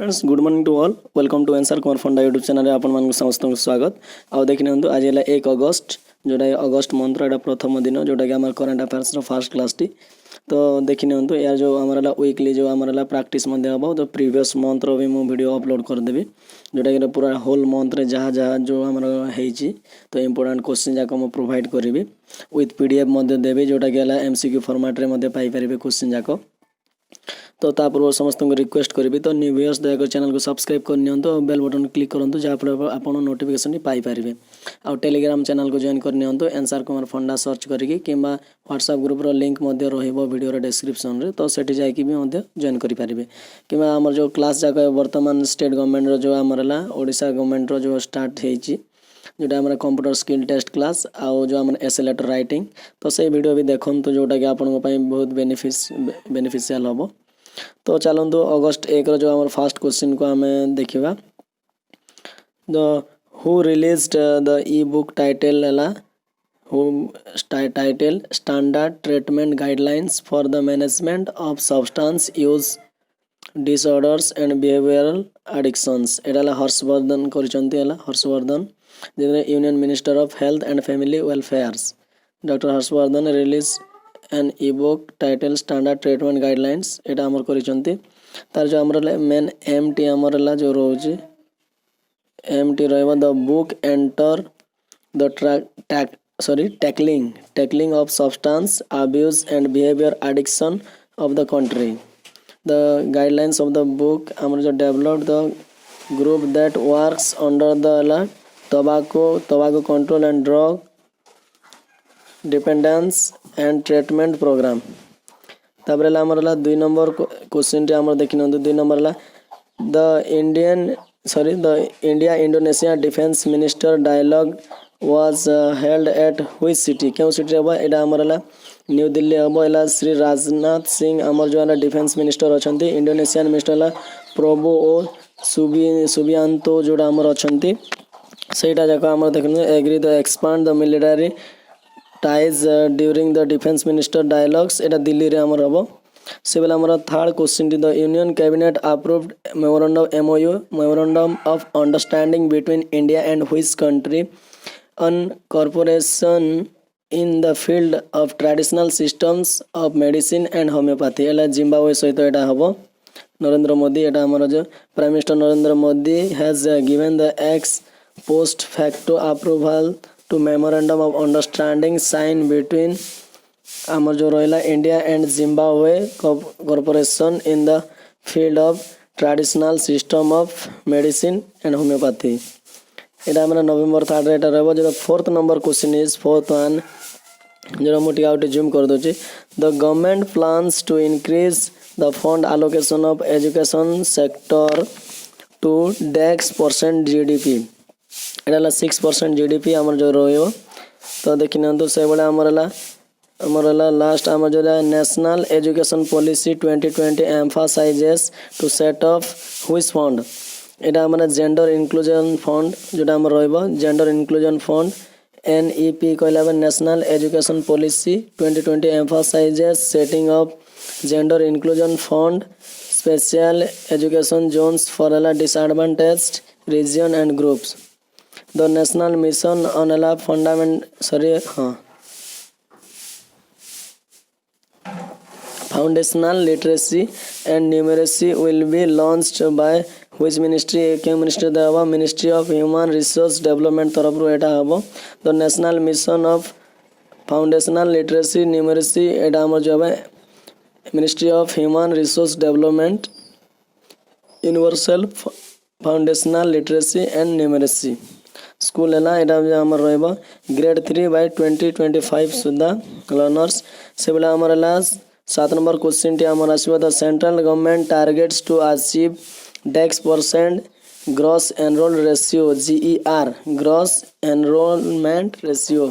Friends good morning to all welcome to answer Kumar funda YouTube channel रे आपण मान समस्त स्वागत आ देखि नंतु आज है 1 अगस्त जोटा अगस्त मंथ रो प्रथम दिन जोटा कि हमर current affairs row first class T तो देखि नंतु यार जो हमरला वीकली जो हमरला प्रैक्टिस मध्ये हबो तो प्रीवियस मंथ रो भी मु वीडियो अपलोड कर देबी जोटा कि पूरा होल मंथ रे जहा जहा जो हमर हेची तो इंपोर्टेंट क्वेश्चन जाक मु प्रोवाइड करबी विथ पीडीएफ मध्ये देबी जोटा कि एमसीक्यू फॉर्मेट रे मध्ये पाई परिबे क्वेश्चन जाक तो तापूर्व समस्त को रिक्वेस्ट करी तो न्यू व्यूअर्स दयाकर चैनल को सब्सक्राइब कर नियंतो बेल बटन क्लिक करंतु जहाँ फल आपन नोटिफिकेशन पाई परिबे आ टेलीग्राम चैनल को जॉइन कर नियंतो आंसर कुमार फंडा सर्च करिकि किंबा व्हाट्सएप ग्रुप रो लिंक मध्ये रहइबो वीडियो रो डिस्क्रिप्शन रे तो सेठी जाय कि भी मध्ये जॉइन करि परिबे किंबा हमर जो क्लास जाक वर्तमान स्टेट गवर्नमेंट रो जो हमरला ओडिशा गवर्नमेंट रो जो स्टार्ट हेची जोटा हमारा कंप्यूटर स्किल टेस्ट क्लास आउ जो हम एसे लेटर राइटिंग तो से वीडियो भी देखन तो जोटा कि आपन को बहुत बेनिफिशियल होबो तो चलते अगस्त 1 जो हमारे फर्स्ट क्वेश्चन को हमें देखा the who released the e book title who title standard treatment guidelines for the management of substance use disorders and behavioural addictions एडाला Harshvardhan Harshvardhan union minister of health and family welfares doctor Harshvardhan release an e book title standard treatment guidelines एटा हमर करिसंती तार जो हमर main M T हमरला जो रोज M T रहबो the book enter the tackling of substance abuse and behaviour addiction of the country the guidelines of the book हमर जो developed the group that works under the tobacco control and drug dependence and treatment program ताबरे ला हमरला 2 नंबर question टे हमर देखिन 2 नंबर ला the India Indonesia defence minister dialogue was held at which city क्यों सिटी हबो एडा हमरला न्यू दिल्ली हबो एला श्री राजनाथ सिंह हमर जो डिफेंस मिनिस्टर अछंती इंडोनेशियन मिनिस्टर ला प्रोबो ओ सुबियांतो जोडा हमर अछंती सेटा जाक हमर देखन agree the expand the military ties during the defence minister dialogues एटा दिल्ली रे हमर हबो से बेला हमर third question the union cabinet approved memorandum of understanding between India and which country on corporation in the field of traditional systems of medicine and homeopathy एला Zimbabwe सहित एटा हबो नरेंद्र मोदी एटा हमर जो prime minister Narendra Modi has given the x post facto approval to memorandum of understanding signed between amar jo roila India and Zimbabwe corporation in the field of traditional system of medicine and homeopathy eta amara November 3rd eta रहबो जो fourth number question is fourth one जो मोटी out zoom कर दोची the government plans to increase the fund allocation of education sector to DEX% GDP एडाला 6% GDP हमर जो रहयो तो देखिन तो से बडा हमरला लास्ट हमर जो national education policy 2020 emphasizes to set of which fund एडा हमर जेंडर इंक्लूजन फंड जोटा हमर रहबो जेंडर इंक्लूजन फंड एनईपी कहलाबे national education policy 2020 emphasizes setting of gender inclusion fund special education zones for disadvantaged region and groups The national mission on foundational literacy and numeracy will be launched by which ministry के ministry देवा Ministry of Human Resource Development तरफ रो एटा हबो the national mission of foundational literacy numeracy एटा हमर जो है Ministry of Human Resource Development universal foundational literacy and numeracy school है ना एटा हमर रहबो ग्रेड 3 बाय 2025 सुधा लर्नर्स से बेला हमर लास्ट 7 नंबर क्वेश्चन टी हमर आसीबो the central government targets to achieve DEX% gross enrolled ratio GER gross enrolment ratio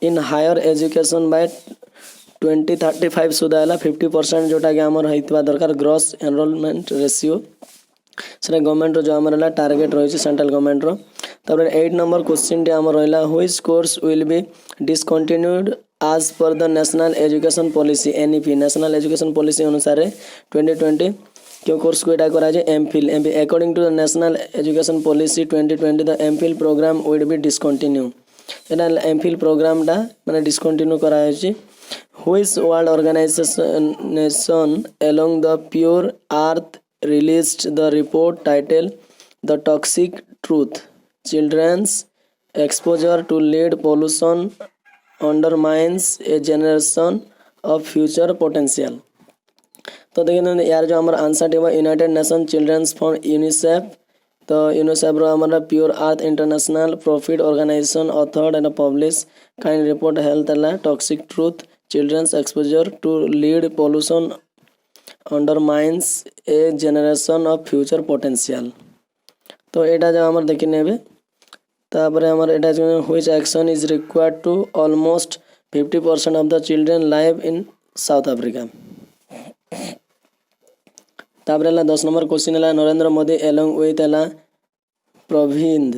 in higher education by 2035 सुधा 50% जोटा कि हमर हेतबा दरकार ग्रॉस एनरोलमेंट रेशियो से गवर्नमेंट जो हमर टारगेट रही सेंट्रल गवर्नमेंट रो तब 8 नंबर क्वेश्चन टी हमर रहला which course will be discontinued as per the national education policy NEP national education policy अनुसार 2020 क्यों कोर्स को एटा करा MPhil according to the National education policy 2020 the MPhil programme will be discontinue एटा MPhil programme टा माने discontinue करा है which world organisation along the pure earth released the report titled the toxic truth children's exposure to lead pollution undermines a generation of future potential। तो देखिए यार जो हमारा आंसर टी United Nation Children's Fund UNICEF तो UNICEF रो हमारा Pure Earth international profit organisation authored and publish kind report health है Toxic Truth children's exposure to lead pollution undermines a generation of future potential. तो एटा जो हमारे देखने में तापरे हमारे एटा which action is required to almost 50% of the children live in South Africa. तापरे 10 नंबर क्वेश्चन है Narendra Modi along with Pravind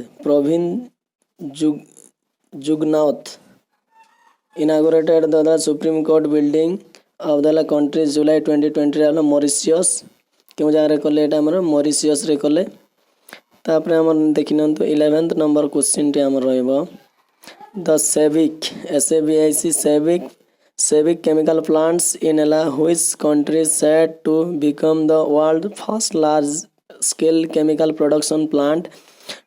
Jugnauth inaugurated the supreme court building of the country July 2020 Mauritius क्यों जगह कले एटा हमर मॉरिशियस रे कले। तापरे हमर देखि नंतु 11th नंबर क्वेश्चन टी हमर रहइबो the Savic chemical plants in which country said to become the world first large-scale chemical production plant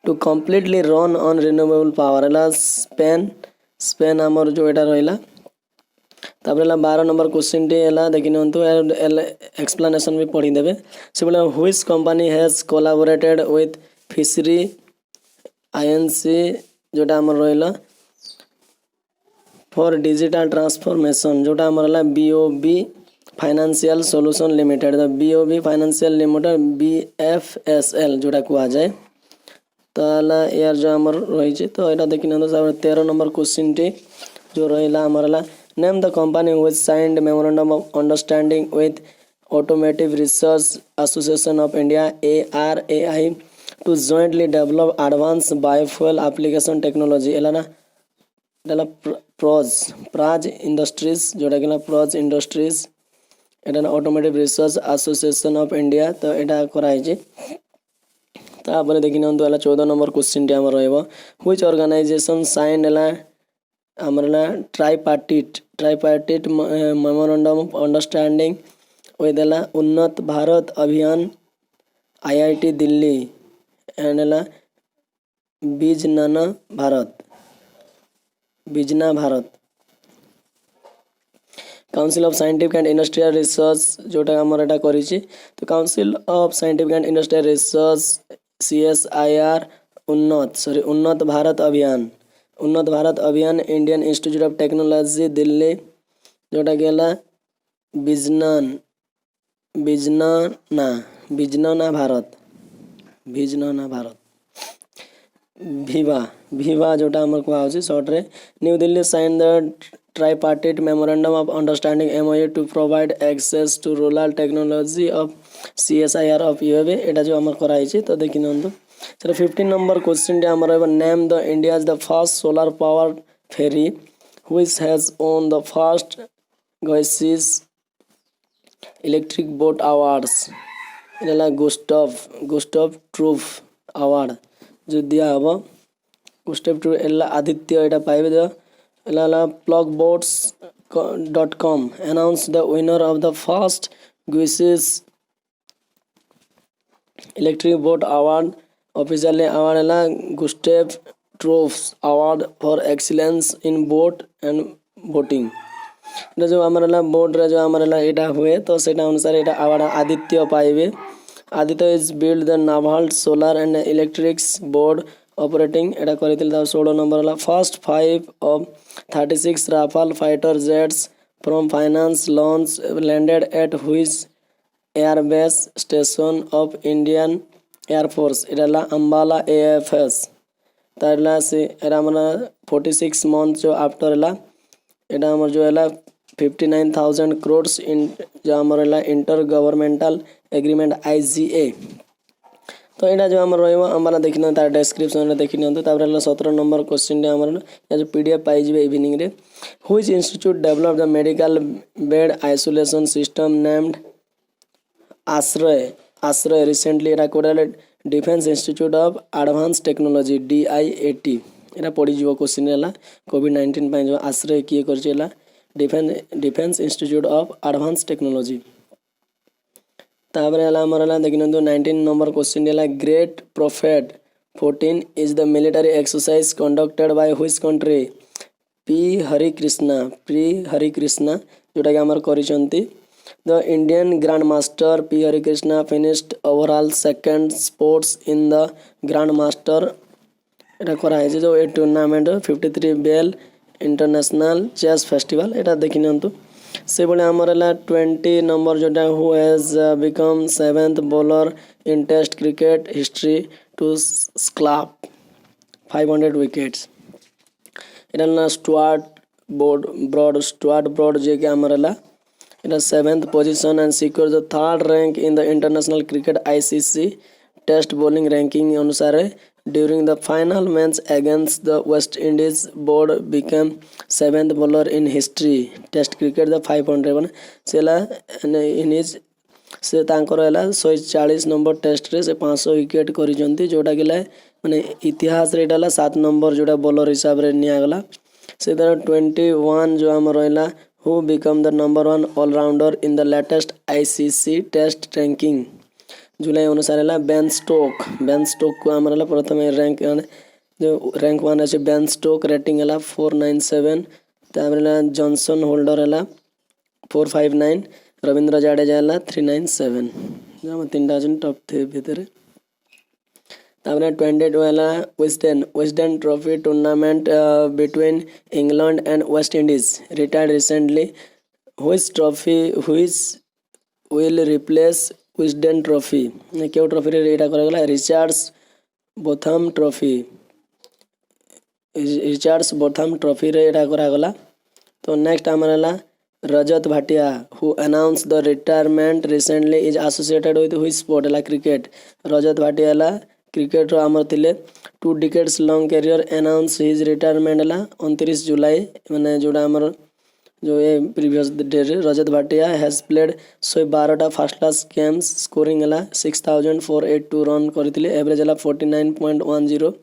to completely run on renewable power Spain आमर जो एटा रहिला। तापर 12 नंबर क्वेश्चन टी है देखि नंतु एक्सप्लेनेशन भी पढ़ी देबे से बोले which company has collaborated with Fiserv INC जोटा आमर रहिला फॉर डिजिटल ट्रांसफॉर्मेशन जोटा हमारा BOB Financial Solution Limited the BOB Financial Limited BFSL जोटा कहा जाए तो यार जो आमर रही तो यहाँ देखी ना 13 नंबर क्वेश्चन टी जो रहा हमारा name the company which signed memorandum of understanding with Automotive Research Association of India ARAI to jointly develop advance biofuel application technology एला प्राज इंडस्ट्रीज जोटा कि प्राज इंडस्ट्रीज एटा Automotive Research Association of India तो यहाँ कराई तापर देखि नंतु 14 नंबर क्वेश्चन टी हमर रहइबो व्हिच ऑर्गेनाइजेशन साइंड हमरला tripartite memorandum of understanding with Unnat Bharat Abhiyan IIT Delhi and बिजना भारत Council of Scientific and Industrial Research जोटा हमर एटा करिछि तो Council of Scientific and Industrial Research CSIR Unnat Bharat Abhiyan Indian Institute of Technology Delhi जोटा गेला बिजनना भारत विवा जोटा हमर कहा शॉर्ट रे New Delhi sign the tripartite memorandum of understanding MOU to provide access to rural technology of CSIR of UAV एटा जो हमर कराई तो देखि नंतु सर 15 नंबर क्वेश्चन टे हमर name the India is the first solar power ferry which has won the first Gussies electric boat awards एला Gustave ट्रूफ award जो दिया हम गुस्टॉफ ट्रूफ एला आदित्य एटा पाइबे द एला plugboats.com announced the winner of the first Guises Electric Boat Award officially award एला Gustave Trouvé award for excellence in boat and boating जो हमारा बोट रे जो हमारा एटा हुए तो सेटा अनुसार एटा अवार्ड आदित्य पाइबे Aditya is build the naval solar and electrics board operating एटा करितिल 16 number first 5 of 36 Rafale fighter jets from France launch landed at which airbase station of Indian air force एटा अंबाला AFS तारला से एरा हमरा 46 मंथ जो आफ्टर एला एटा हमर जो एला 59,000 crores इन जो हमर इंटर गवर्नमेंटल एग्रीमेंट IGA तो यहाँ जो आम रहा देखना तार डिस्क्रिप्शन देखी नि 17 नंबर क्वेश्चन हमर जो PDF पाइबे इवनिंग रे which institute develop the medical bed isolation system named आश्रय आश्रय रिसेंटली एटा कोडा defence institute of advance technology DIAT एटा पड़ी जीवो क्वेश्चन हैला कोविड-19 पय जो आश्रय किए करचेला defence institute of advance technology. ताबरे हला हमरला देखिनंदो 19 नंबर क्वेश्चन हैला great prophet 14 is the military exercise conducted by which country. P Harikrishna जोटा कि हमर करिसंती। The Indian grand master P Harikrishna finished overall second sports in the grand master एटा करा है जो a tournament 53 Biel international chess festival एटा देखिनंतु। से बोले हमर हला 20 नंबर जोटा who has become 7th bowler in test cricket history to scalp 500 wickets एटा ना स्टुअर्ट ब्रॉड जे के हमर हला एटा 7th position and secure the 3rd rank in the international cricket ICC test bowling ranking अनुसार during the final match against the West Indies board become 7th bowler in history test cricket the 500 one सेला इन इज से तांकर हला 140 number test रे से 500 wicket करिजंती जोटा गेला माने इतिहास रे डाला 7 नंबर जोटा बॉलर हिसाब रे निया गला। से दर 21 जो हम रहला who become the number 1 allrounder in the latest ICC test ranking जुलाई अनुसार है बेन स्टोक को हमारा प्रथम रैंक जो रैंक 1 अच्छे बेन स्टोक रेटिंग है 497 ताबरे जॉनसन होल्डर है 459 रविंद्र जाडेजा है 397 जो तीनटा अच्छे टॉप 3 भितर। ताबरे 22 है Wisden trophy tournament between England and West Indies retired recently which trophy which will replace Wisden trophy क्यों ट्रॉफी रे एटा करागला रिचार्ड्स बोथम ट्रॉफी रे एटा करागला। तो नेक्स्ट हमारा Rajat Bhatia who announce the retirement recently is associated with which sport है cricket. Rajat Bhatia cricket रो आमर थिले 2 decades long career announce his retirement है 29 जुलाई माने जोड़ा आमर जो ये प्रीवियस डे रे रजत भाटिया हैज प्लेड 112टा फर्स्ट क्लास गेम्स स्कोरिंग है 6482 रन करथिले एवरेज है 49.10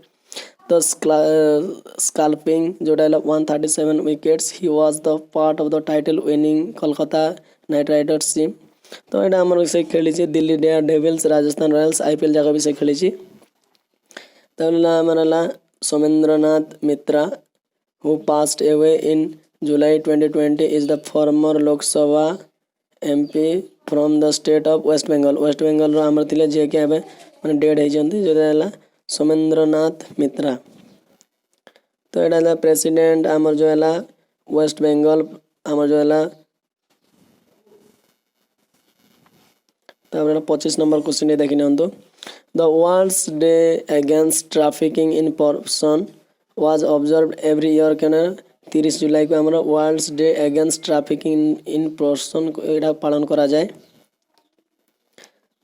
द स्कैल्पिंग जोटा है 137 wickets he was the part of the title winning Kolkata Knight Riders team. तो एटा हमर से खेली छी Delhi Devils Rajasthan Royals IPL जगह भी से खेली छी। तबला हमरला Somendranath Mitra who passed away in July 2020 is the former Lok Sabha MP from the state of West Bengal रो हमर थिले जे के हबे माने डेड हे जंती जो रहला सोमेंद्रनाथ मित्रा। तो एटा प्रेसिडेंट हमर जो हला वेस्ट बंगाल हमर जो हला। तबरे 25 नंबर क्वेश्चन देखिने हंतो the world's day against trafficking in person was observed every year can 30 जुलाई को हमारा world's day against trafficking in person को एटा पालन करा जाए।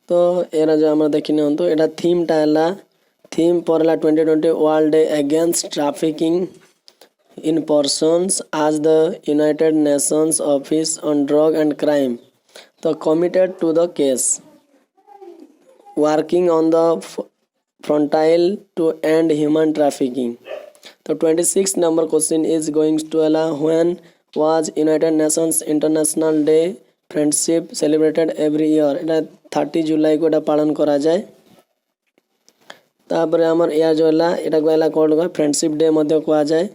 तो एरा जो हम देखिने हंतो एटा थीम टाला theme Parla 2020 world day against trafficking in persons as the United Nations Office on Drug and Crime तो committed to the case working on the frontier to end human trafficking। तो 26 number question is going to अला when was United Nations International Day friendship celebrated every year एटा 30 जुलाई को एटा पालन करा जाए। तापर हमर या जो हला एटा कोला कोड फ्रेंडशिप डे मध्ये कोआ जाए।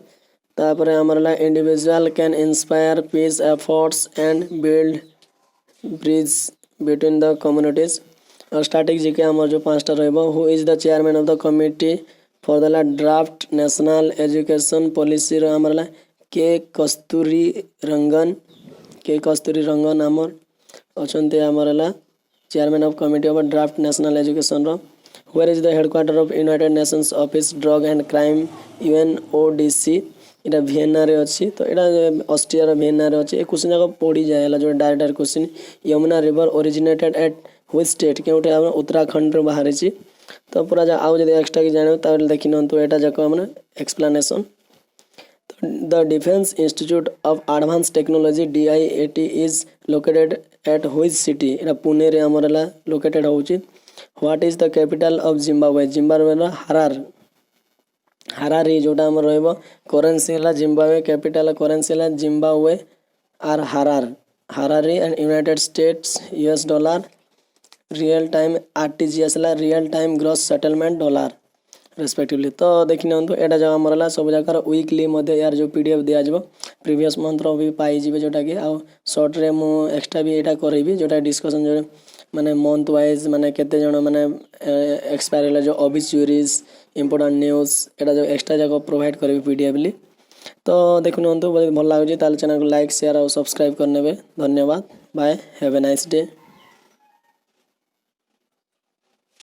तापर हमर हला individual can inspire peace efforts and build bridge between the communities. और स्टार्टिंग जीके हमर जो 5टा रहबो who is the chairman of the committee for the draft national education policy रो हमरला के कस्तूरी रंगन हमर अछंते हमरला chairman of committee of draft national education रो। Where is the headquarter of United Nations office drug and crime UNODC एटा Vienna रे अछि। तो एटा ऑस्ट्रिया रो वियना रे अछि। ए क्वेश्चन जाक पढ़ी जायला जो direct question Yamuna river originated at which state केउटे हम उत्तराखंड रो बाहर अछि। तो पूरा जा आउ जदि एक्स्ट्रा की जाने त देखिन तो एटा जाक हमने explanation. The defence institute of advance technology DIAT is located at which city एटा पुणे रे हमरला लोकेटेड होउची। What is the capital of Zimbabwe Zimbabwe Harare जोटा आम करेन्सी है जिम्बाब्वे कैपिटल करेन्सी है Zimbabwe are Harare and United States US dollar real time RTGS है real time gross settlement dollar respectively. तो देखि नियंतु एटा जो आमर सब जगार वीकली यार जो पीडीएफ दिज्व प्रीवियस मंथ भी पाइबे जोटा कि आउ सर्ट रे मु एक्स्ट्रा भी यहाँ करी जोटा डिस्कसन जो माने मंथ वाइज माने केते जण माने एक्सपायर है जो ऑब्स्यूरीज इंपोर्टेंट न्यूज एटा जो एक्स्ट्रा जाक प्रोवाइड करी पीडीएफली। तो देखु नियंतु भल लगुच चैनल को लाइक शेयर और सब्सक्राइब करने धन्यवाद bye have a nice day.